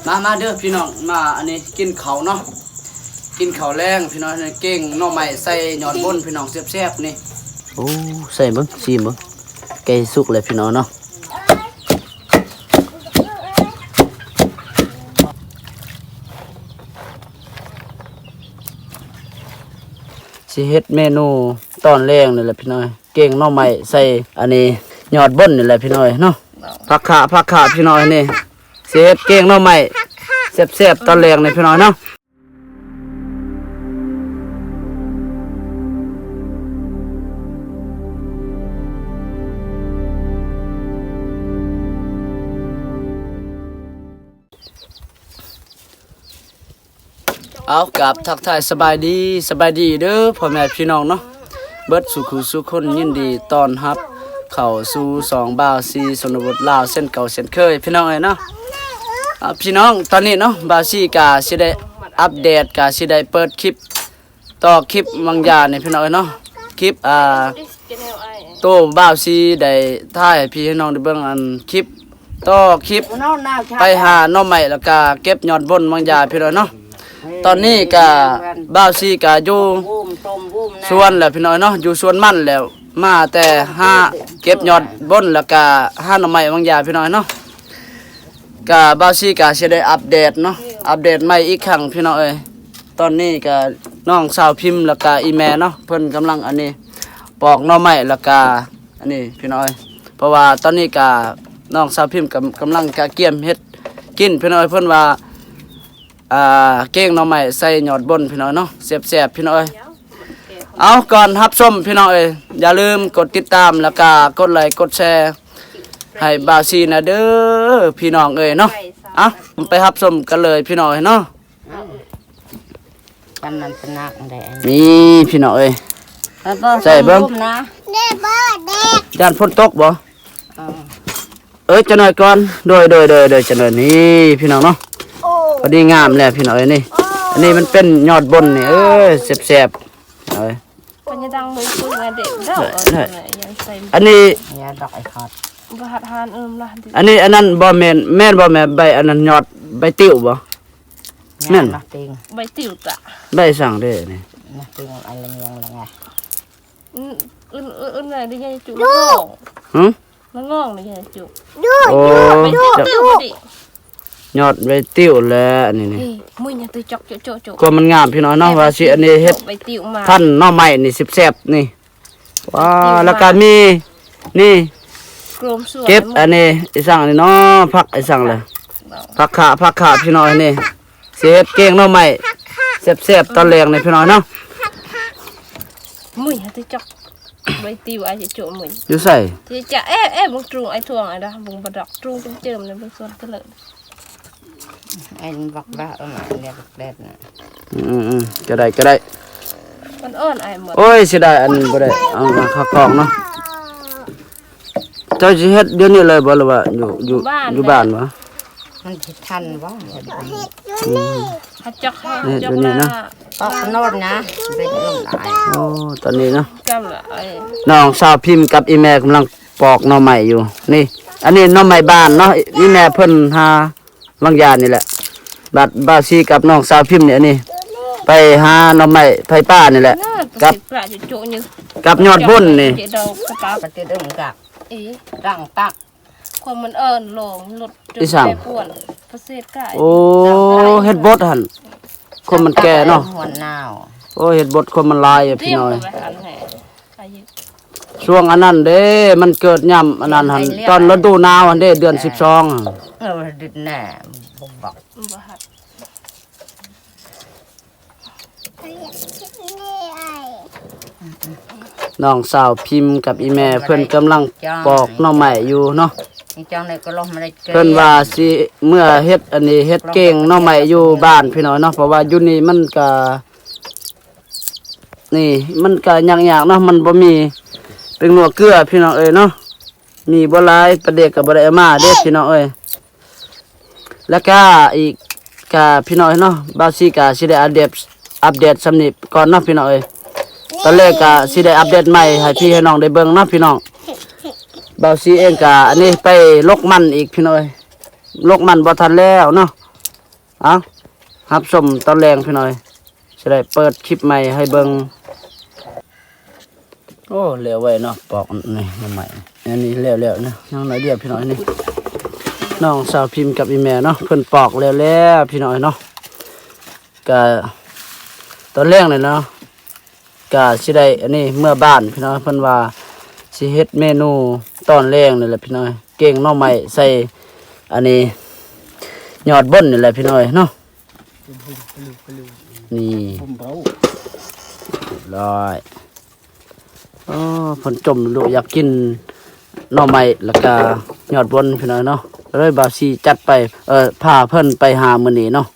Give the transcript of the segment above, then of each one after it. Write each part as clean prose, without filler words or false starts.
มาเด้อพี่น้องมาอันนี้กินข้าวเนาะกินข้าวแรงพี่น้องเก่งหน่อไม้ใส่ยอดบนพี่น้องแซ่บๆนี่โอ้ใส่เบิ่งชิมเบิ่งไก่สุกเลยพี่น้องเนาะสิเฮ็ดเมนูตอนแรงนี่แหละพี่น้อยเก่งหน่อไม้ใส่อันนี้ยอดบนนี่แหละพี่น้อยเนาะผักขาพี่น้อยนี่สิเฮ็ดเก่งหน่อไม้แซ่บๆตอนแรงนี่พี่น้อยเนาะเอากับทักทายสบายดีเด้อพ่อแม่พี่น้องเนาะเบิดสุขุสุคนยินดีต้อนรับเข้าสู่2บ่าว4ชนบทลาวเส้นเก่าเส้นเคยพี่น้องเอ้ยเนาะพี่น้องตอนนี้เนาะบ่าว4ก็สิได้อัปเดตก็สิได้เปิดคลิปต่อคลิปบางอย่างนี่พี่น้องเอ้ยเนาะคลิปโตบ่าว4ได้ถ่ายให้พี่ให้น้องได้เบิ่งอันคลิปต่อคลิปไปหาหน่อไม้แล้วก็เก็บยอดบนบางอย่างพี่น้องเนาะตอนนี้ก็บ่าวซีก็อยู่สวนแล้วพี่น้อยเนาะอยู่สวนมันแล้วมาแต่หาเก็บยอดบนแล้วก็หาหน่อไม้บางอย่างพี่น้อยเนาะก็บ่าวซีก็สิได้อัปเดตเนาะอัปเดตใหม่อีกครั้งพี่น้อยเอ้ยตอนนี้ก็น้องสาวพิมพ์แล้วก็อีแม่เนาะเพิ่นกำลังอันนี้ปอกหน่อไม้แล้วก็อันนี้พี่น้อยเพราะว่าตอนนี้ก็น้องสาวพิมพ์กำลังกะเกียมเฮ็ดกินพี่น้อยเพิ่นว่าเก่งหน่อไม้ใส่ยอดบนพี่น้อยเนาะแซ่บๆพี่น้อยเอาก่อนรับชมพี่น้อยอย่าลืมกดติดตามแล้วก็กดไลค์กดแชร์ให้บ่าวซีนะเด้อพี่น้องเอ้ยเนาะเอาไปรับชมกันเลยพี่น้อยเนาะกันนั้นเป็นนักแดงนี่พี่น้อยใส่เบิ่งย่านฝนตกบ่จะหน่อยก่อนโดยจะหน่อยนี่พี่น้องเนาะพอดีงามแหละพี่น้อยนี่อันนี้มันเป็นยอดบนนี่แซ่บๆเอามันจะดังเลยคุยมาเด็กเด้ออันนี้ยาดอกไอ้คอดบ่หัดทานล่ะอันนี้อันนั้นบ่แม่นบ่แม่ใบอันนั้นยอดใบติ้วบ่แม่นใบติ๋วจ้ะใบสั่งเด้อนี่นะติงอะไรยังไงไหนได้ยังจุแล้วงอกได้ยังจุโอ้ใบติ๋วยอดใบติ้วแล้วนี่มื้อนี้ตัวจอกโจก็มันงามพี่น้อยเนาะว่าสิอันนี้เฮ็ดพันหน่อไม้นี่แซ่บๆนี่ว้าแล้วก็มีนี่เก็บอันนี้ไอ้สั่งนี่เนาะผักไอ้สั่งเลยผักขาพี่น้อยนี่เสียบเก่งหน่อไม้แซ่บๆตอนแรงนี่พี่น้อยเนาะมื้อนี้ตัวจอกใบติ๋วไอ้โจมื้ออยู่ใส่ที่จะบ่ตรุงไอ้ทวงไอ้ดาบ่บ่ดอกตรุงเจิมเลยบ่ส่วนตะเลยไอ้บักบ้ามาเรียกเด็ดนะก็ได้มันอ่อนไอ้หมดโอ้ยเสียดายอันบ่ได้เอามาข้าวกล่องเนาะเจ้าสิเฮ็ดเดี๋ยวนี้เลยบ่หรือว่าอยู่บ้านบ่มันทันบ่ฮัดจักนะตอกโนดนะเป็นลมหลายโอ้ตอนนี้เนาะกำละน้องสาวพิมพ์กับอีแม่กำลังปอกหน่อไม้อยู่นี่อันนี้หน่อไม้บ้านเนาะอีแม่เพิ่นหาบางอย่างนี่แหละบาซีกับน้องสาวพิมพ์เนี่ยนี่ไปหาหน่อไม้ไผ่ป้านี่แหละกับยอดบุญนี่ดอกกระป๋าปฏิเดิมกับตั้งตักความมันลงหลุดจนไปป่วนประเสริฐกายโอ้เฮ็ดบดหั่นคนมันแก่เนาะหัวหนาวโอ้เฮ็ดบดคนมันลายพี่น้อยช่วงอันนั้นเด้มันเกิดย่ำอันนั้นหั่นตอนฤดูหนาวหั่นเด้เดือน12ดินแน่บอกน้องสาวพิมพ์กับอีแม่เพิ่นกำลังปอกหน่อไม้อยู่เนาะเพิ่นว่าสิเมื่อเฮ็ดอันนี้เฮ็ดเก่งหน่อไม้อยู่บ้านพี่น้อยเนาะเพราะว่าอยู่นี่มันก็นี่มันก็ยากๆเนาะมันบ่มีเป็นนัวเกลือพี่น้องเอ้ยเนาะมีบ่หลายประเดกก็บ่ได้เอามาเด้พี่น้องเอ้ยแล้วก็อีกก็พี่น้อยเนาะบ่าวซีก็สิได้อัปเดตสำนี้ก่อนเนาะพี่น้องเอ้ยตอนแรกก็สิได้อัปเดตใหม่ให้พี่ให้น้องได้เบิ่งเนาะพี่น้องบ่าวซีเองก็อันนี้ไปลกมันอีกพี่น้อยลกมันบ่ทันแล้วเนาะ เอารับชมตอนแรงพี่น้อยจะได้เปิดคลิปใหม่ให้เบิ่งโอ้เหลวไว้เนาะปอกนี่น้ำใหม่อันนี้แล้วๆนะยังน้อยเดียวพี่น้อยนี่น้องสาวพิมพ์กับอีแม่เนาะเพิ่นปอกแล้วพี่น้อยเนาะก็ตอนแรกเลยเนาะก็สิได้อันนี้เมื่อบ้านพี่น้อยเพิ่นว่าสิเฮ็ดเมนูตอนแรกนี่แหละพี่น้อยเก่งหน่อไม้ใส่อันนี้ยอดบ่นนี่แหละพี่น้อยเนาะนี่ร้อยอ๋อเพิ่นจมลูกอยากกินหน่อไม้แล้วก็ยอดบ่นพี่น้อยเนาะเลยบ่าวสิจัดไปพาเพิ่นไปหามื้อนี้เนาะ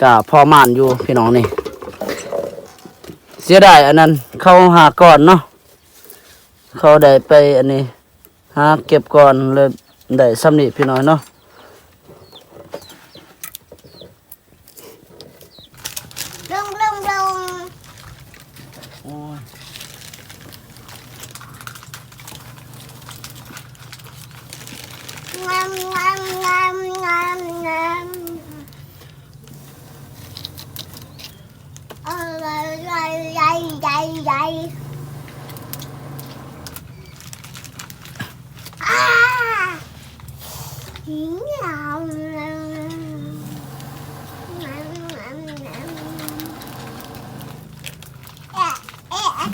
ก็พอม่านอยู่พี่น้องนี่เสียดายอันนั้นเขาหาก่อนเนาะเขาได้ไปอันนี้หาเก็บก่อนเลยได้ซ้ำนี่พี่น้อยเนาะลงงามใหญ่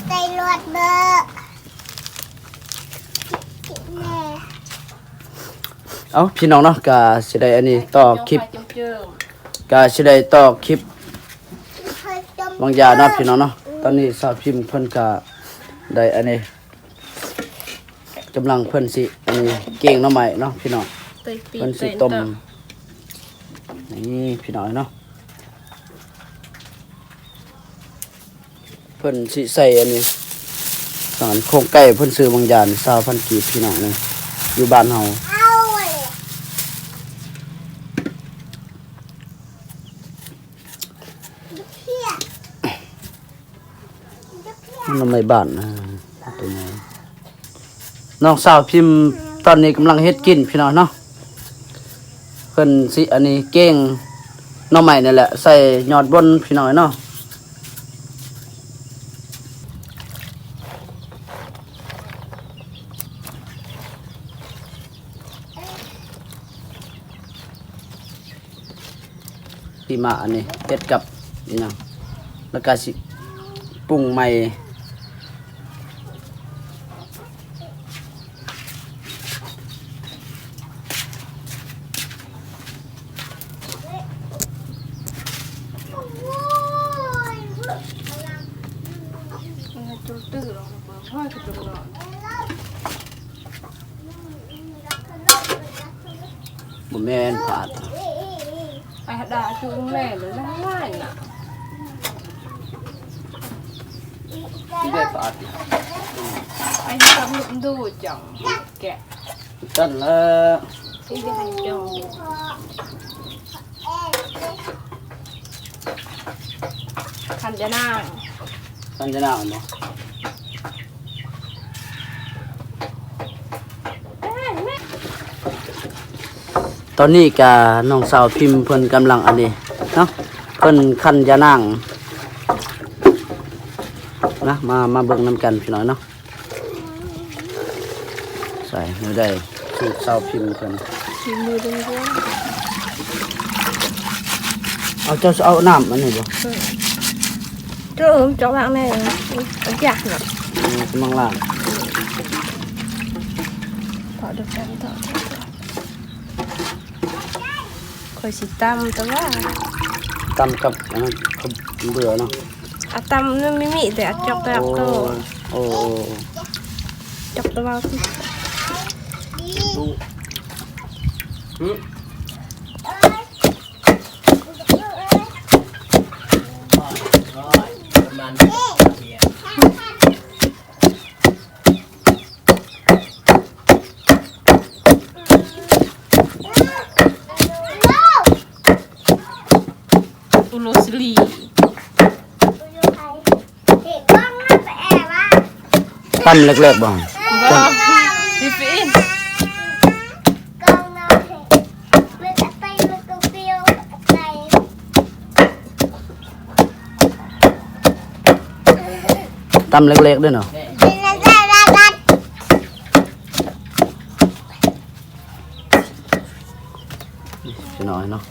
ใจรวดเบอร์เอาพี่น้องเนาะก็สิได้อันนี้ต่อคลิป ไปเจิม ก็สิได้ต่อคลิปบางอย่างเนาะพี่น้องเนาะตอนนี้สาวพิมพ์เพิ่นก็ได้อันนี้กำลังเพิ่นสิอันนี้เก่งหน่อไม้เนาะพี่น้อง เตยปี เพิ่นสิ เตย ต้ม เตย นี่พี่น้องเนาะเพิ่นสิใส่อันนี้สารโครงไก่เพิ่นซื้อบางอย่าง20,000กีบพี่น้องนี่อยู่บ้านเฮามันไม่บ้านตัวนี้น้องสาวพิมพ์ตอนนี้กำลังเฮ็ดกินพี่น้องเนาะเพิ่นสิอันนี้เก่งหน่อไม้นี่แหละใส่ยอดบนพี่น้องเนาะที่มาอันนี้เฮ็ดกับนี่นะแล้วก็สิปรุงใหม่จุดตื้อลงมาพ่อจะจุดนอน บ่แม่นผาด ไปด่าจุงแม่เลยนะง่ายน่ะ ที่ได้ผาด ไปทำหนุ่มดูจังแกะ ตั้นแล้ว ที่จะให้จังคันจะนั่ง ตั้นจะน่าเอาบ่ตอนนี้กะน้องสาวพิมพ์เพิ่นกำลังอันนี้เนาะเพิ่นคันยานางนะมาเบิ่งนำกันพี่น้อยเนาะใส่ไม่ได้สูตรสาวพิมพ์เพิ่น ทีมือดึงด้วย เอาเจ้าเอาน้ำอันนี้บ่ เจ้าเจ้าบ้างแม่อยากหน่อย กำลังล่าง ถอดด้วยกันถอดคอยสิตั้มแต่ว่า ตำกับอันนั้นกับเบื่อเนาะ อะตั้มนั่นไม่มีแต่จอกแบบก็ โอ้ จอกตัวที่ อุโรสลี ตั้มเล็กๆบ่ บ้าพี่ฟิน ตำเล็กๆด้วยเนาะพี่น้อยเนาะ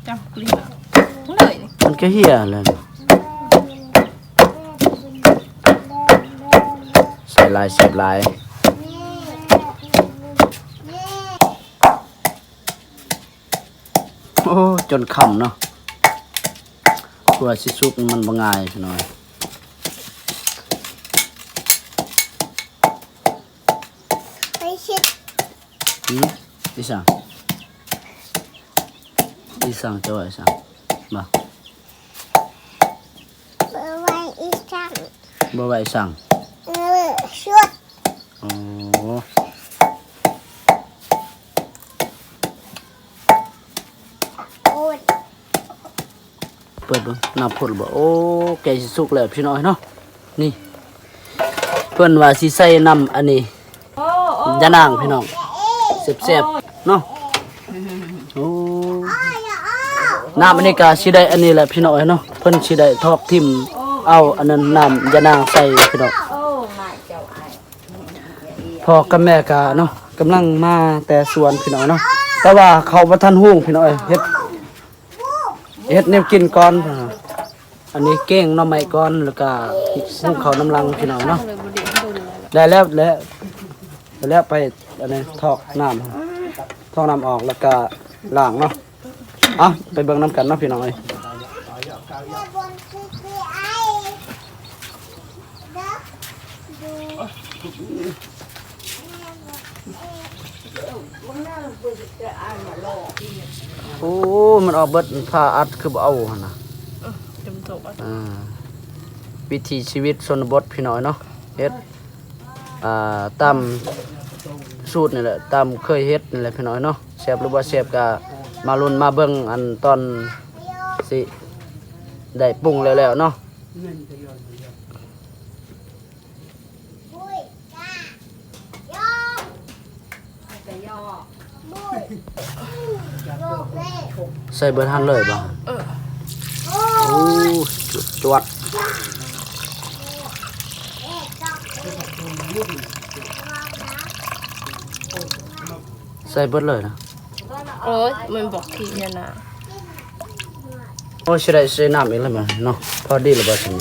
จับกลิ้งเลยนี่ มันก็เฮียเลยใส่ลายเสียบลายโอ้จนค่ำเนาะกว่าสิสุกมันบ่ง่ายพี่น้อยอีสังจะว่าอีสังบ่บ่ไหวสั่งโอ้เปิดดูน้ำพ่นบ่โอ้แกสิสุกแล้วพี่น้อยเนาะนี่เพิ่นว่าสิใส่น้ำอันนี้ยานางพี่น้องแซ่บๆเนาะโอ้น้ำอันนี้ก็สิได้อันนี้แหละพี่น้อยเนาะเพิ่นสิได้ทอกทิ่มเอาอันนั้นน้ำยานางใส่พี่น้องพ่อกับแม่ก็เนาะกำลังมาแต่สวนพี่น้อยเนาะแต่ว่าเขาบ่ทันฮู้พี่น้อยเฮ็ดแนวกินก่อนอันนี้เก้งหน่อไม้ก่อนแล้วก็หุงข้าวน้ำลังพี่น้อยเนาะได้แล้วไปอันนี้ทอกน้ำออกแล้วก็ล้างเนาะเอาไปเบิ่งน้ำกันเนาะพี่น้อยโอ้มันออกเบิดผ้าอัดคือบ่เอาหั่นน่ะจำถูกวิถีชีวิตชนบทพี่น้อยเนาะเฮ็ดตามสูตรนี่แหละตามเคยเฮ็ดนี่แหละพี่น้อยเนาะแซ่บหรือบ่แซ่บก็มาลุ้นมาเบิ่งอันตอนสิได้ปรุงแล้วเนาะใส่เบิดหันเลยบ่โอ้จวดใส่เบิดเลยนะ โอ้ยมันบอกทีเนี่ยนะ โอ้สิได้ใส่น้ำอีกแล้วมั้ยเนาะพอดีแล้วบ่ซั่น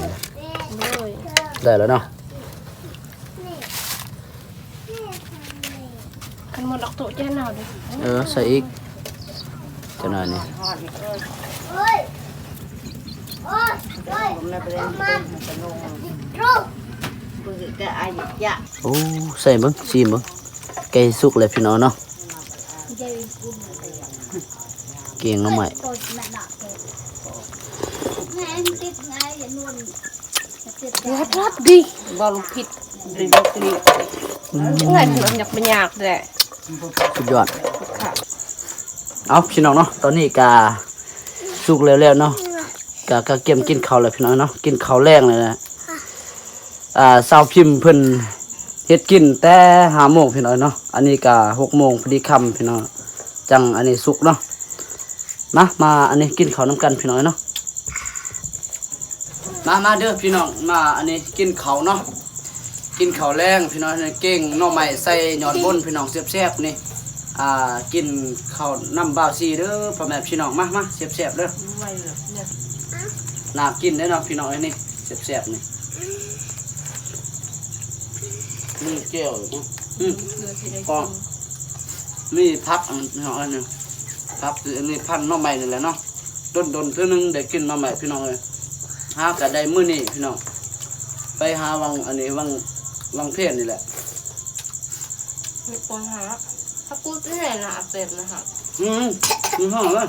ได้แล้วเนาะ คันมันออกตัวแจ้หนาวดิ ใส่อีกจังหน่อยนี่โอ้ใส่เบิ่งชิมเบิ่งไก่สุกแล้วพี่น้องเนาะเก่งเนาะใหม่รับดิบอลผิดหรือลูกลีไงมันอยากเป็นยากแหละ สุดยอดเอาพี่น้องเนาะตอนนี้กาสุกแล้วเนาะกะเก็บกินข้าวแล้วพี่น้องเนาะกินข้าวแรงเลยนะสาวพิมพ์เพิ่นเฮ็ดกินแต่5 โมงพี่น้องเนาะอันนี้กะ6 โมงพอดีค่ำพี่น้องจังอันนี้สุกเนาะมาอันนี้กินข้าวน้ำกันพี่น้องเนาะมาเด้อพี่น้องมาอันนี้กินข้าวเนาะกินข้าวแรงพี่น้องเก่งหน่อไม้ใส่หยอดบนพี่น้องแซ่บๆนี่กินข้าวน้ำบ่าวซีเด้อพ่อแม่พี่น้องมาแซ่บๆเด้อน่ากินเด้อเนาะพี่น้องอันนี้แซ่บๆนี่นี่แก้วก็มีพักอันนึงพักอันนี้พันหน่อไม้นี่แหละเนาะดนเท่านึงได้กินหน่อไม้พี่น้องเลยหาก็ได้มื้อนี้พี่น้องไปหาวังอันนี้วังเพชรนี่แหละมีคนหาถ้ากูที่ไหนนะเต็มนะคะมีห้องเลย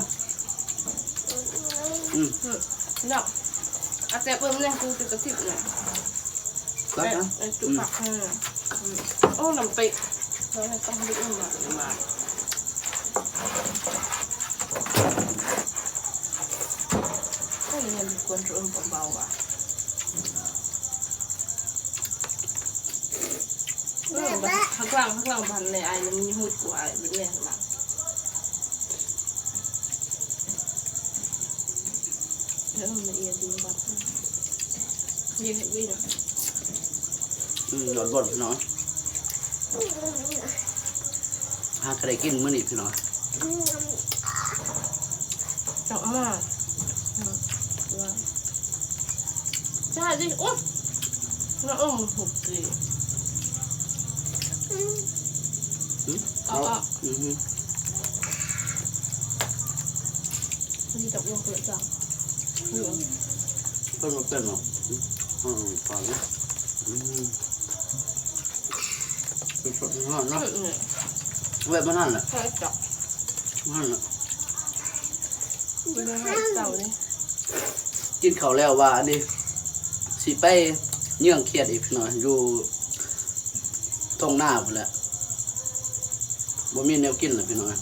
เนาะอาเต็มเพิ่มเนี่ยกูจะกระติบเนี่ยจุกผักให้โอ้น้ำปิแล้วต้องดึกมาก็ยังมีคนรุ่นเบาๆอ่ะทำ ข้างพันเลยไอ้มันมีหูกว่าไอ้เป็นเนี่ยหลังแล้วมันละเอียดดีแบบเยอะวิ่ง หลอดบดพี่น้องหาใครกินมื้อนี้พี่น้อง เจาะมากใช่ดิโอ๊ยน้องหุบสินี่จับลงเปิดจับเพิ่นมาเป็นหรอฟังนะสดๆร้อนเนาะเว็บมันนั่นแหละ ใช่จับ นั่นแหละ ไม่ได้ให้เต่าเลย กินข้าวแล้วว่าอันนี้สิไปเยื่องเครียดอีกพี่น้อยอยู่ตรงหน้าพุ่นแหละบ่มีแนวกินเลยพี่น้อย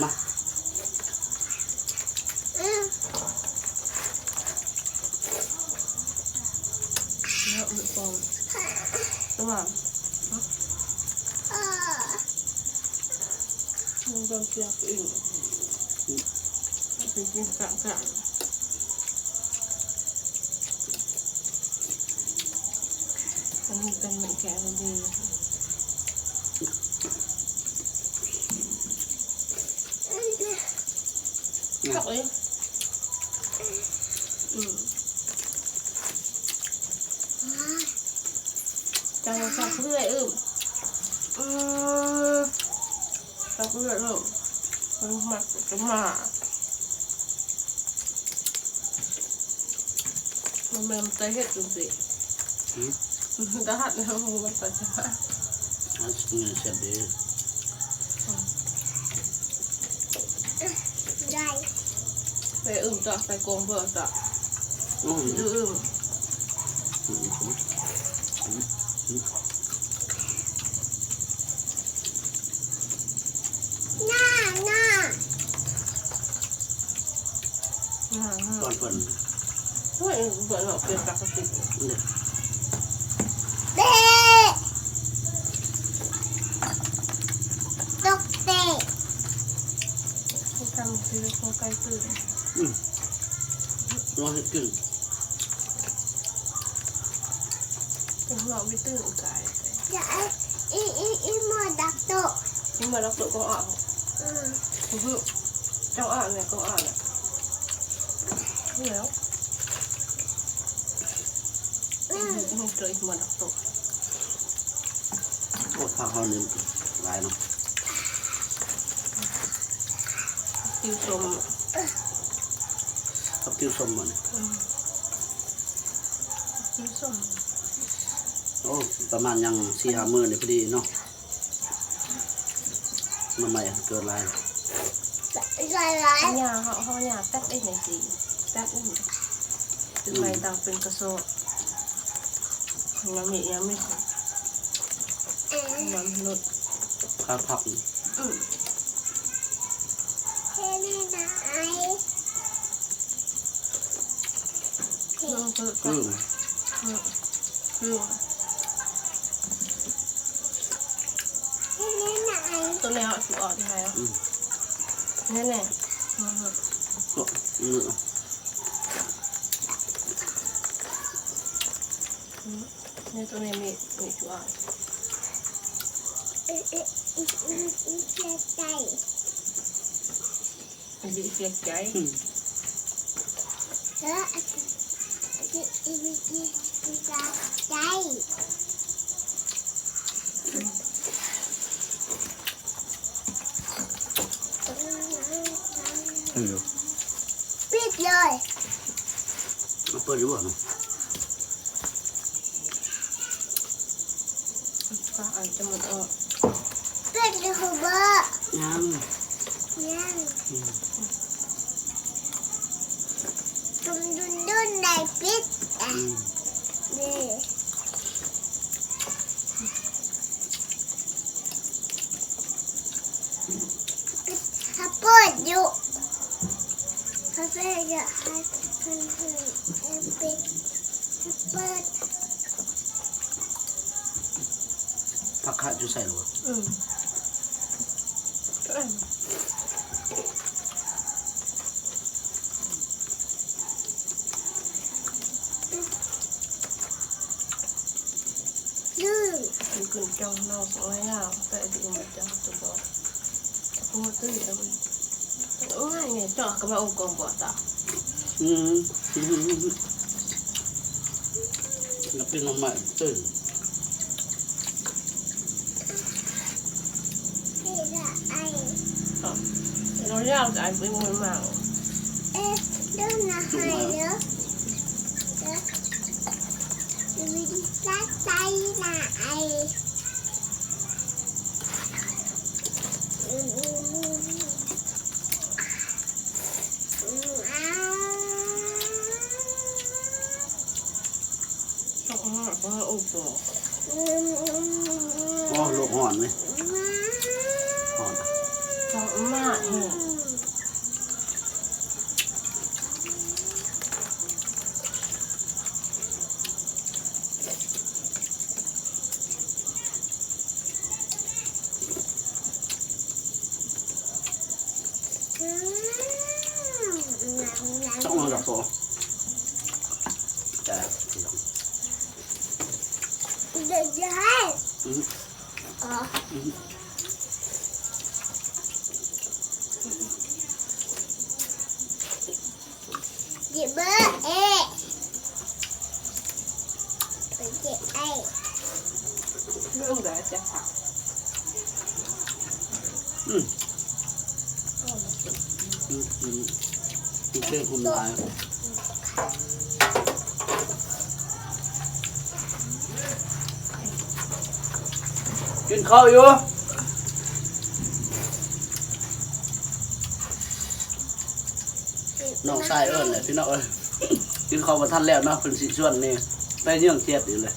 มาแล้วอุปกรณ์ตัวมันต้องเสียบอีกเป็นกินกลางมันเป็นเหมือนแกงดีจับเลยจังจับเพื่อยจับเพื่อยมันหมักจะมามันใจเห็ดจริงๆได้หัดแล้วมันไปจะมาอันนี้เสร็จดีได้ไปจ้ะไปโกงเบอร์จ้ะตอนเพิ่นเฮ้ยเปิดเราเป็นปกติทำซื้อโคไก่ตื่นรอให้กินผมลองไปตื่นไก่อย่าอีมาดักโตนี่มาดักโตก็อ่านเจ้าอ่านเนี่ยก็อ่านเนี่ยนี่แล้วมันเจออีกมาดักโตโอ้ผักเขาเนี่ยหลายเนาะติวชมกับติวส้มมันติวส้มโอ้ประมาณยัง4-5 มื้อนี่พอดีเนาะมันใหม่เกินหลายยาเขายาแป๊กได้ไหนสิแป๊กอุ้มถึงใบต่างเป็นกระโซดยังไม่น้ำลดผักตัวแนวถูกออกที่ไหนอ่ะนี่แหละนี่ตัวนี้มีถูกออกอันนี้เสียใจปิดเลย เปิดอยู่บ่เนาะก็อาจจะหมดออกปิดเลยคุณพ่อยังดุนในปิดนี่ถ้าเปิดอยู่ถ้า ผักขาดจะใส่หรอ มันขึ้นจองนอกสวยงามแต่ดีมันจะตัวบอกจะพูดตื้อแล้วมันง่ายไงเจาะกับมาองค์กรบ่ตา แล้วเป็นน้ำมันตื่น เราเรียกใจไปมือมา ชอบมากเพราะว่าองค์กร อ๋อลูกห่อนไหมห่อน ชอบมากเห็น ต้องมาจากโซ่แต่ Chị bơ ê chị ai เรื่องแบบจะผัก เชื่อคุณนายกินข้าวอยู่น้องชายเอิญเลยพี่น้องเอ้ยกินข้าวมาทันแล้วเนาะเป็นสิส่วนนี่ไปเรื่องเทียดอยู่เลย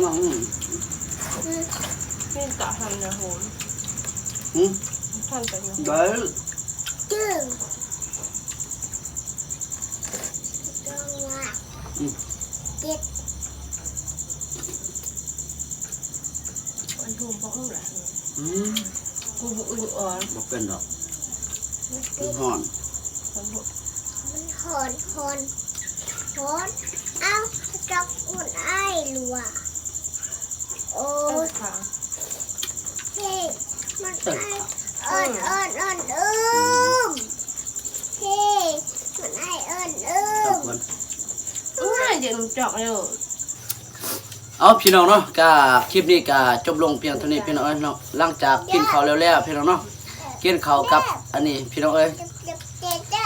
น้อง นี่กะทำนะโหนท่านไปนะ เด้อ chừng con ngọt chết ไอ้ทูมบอกแหละ บ่ กูอึ้งอ่อน เป็นดอกห่อน มันหมด มันhồn hồn hồn áo trong con ai lùa ต้ ôi นขา thếมันไอ้เอิญเอิญเอิญเฮ้มันไอ้เอิญ ตอกมัน ง่ายเดี๋ยวมันเจาะเลย เอาพี่น้องเนาะก็คลิปนี้ก็จบลงเพียงเท่านี้พี่น้องเอ้ยเนาะหลังจากกินข้าวแล้วพี่น้องเนาะกินข้าวกับอันนี้พี่น้องเอ้ย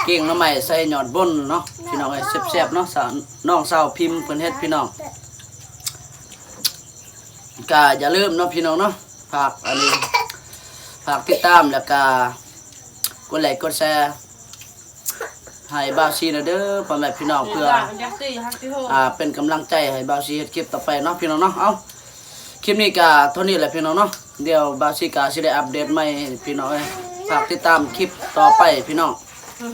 เก่งน้ำใหม่ใส่หยอดบนเนาะพี่น้องเอ้ยแซ่บๆเนาะน้องสาวพิมพ์เพิ่นเฮ็ดพี่น้องก็อย่าลืมเนาะพี่น้องเนาะฝากอันนี้ฝากติดตามแล้วก็กดไลค์กดแชร์ให้บ่าวซีนะเด้อพ่อแม่พี่น้องเพื่อ ยักษ์ตีฮักที่โห เป็นกำลังใจให้บ่าวซีเฮ็ดคลิปต่อไปเนาะพี่น้องเนาะเอาคลิปนี้ก็เท่านี้แหละพี่น้องเนาะเดี๋ยวบ่าวซีก็สิได้อัปเดตใหม่ให้พี่น้องเอ้ยฝากติดตามคลิปต่อไปพี่น้อง ฮึ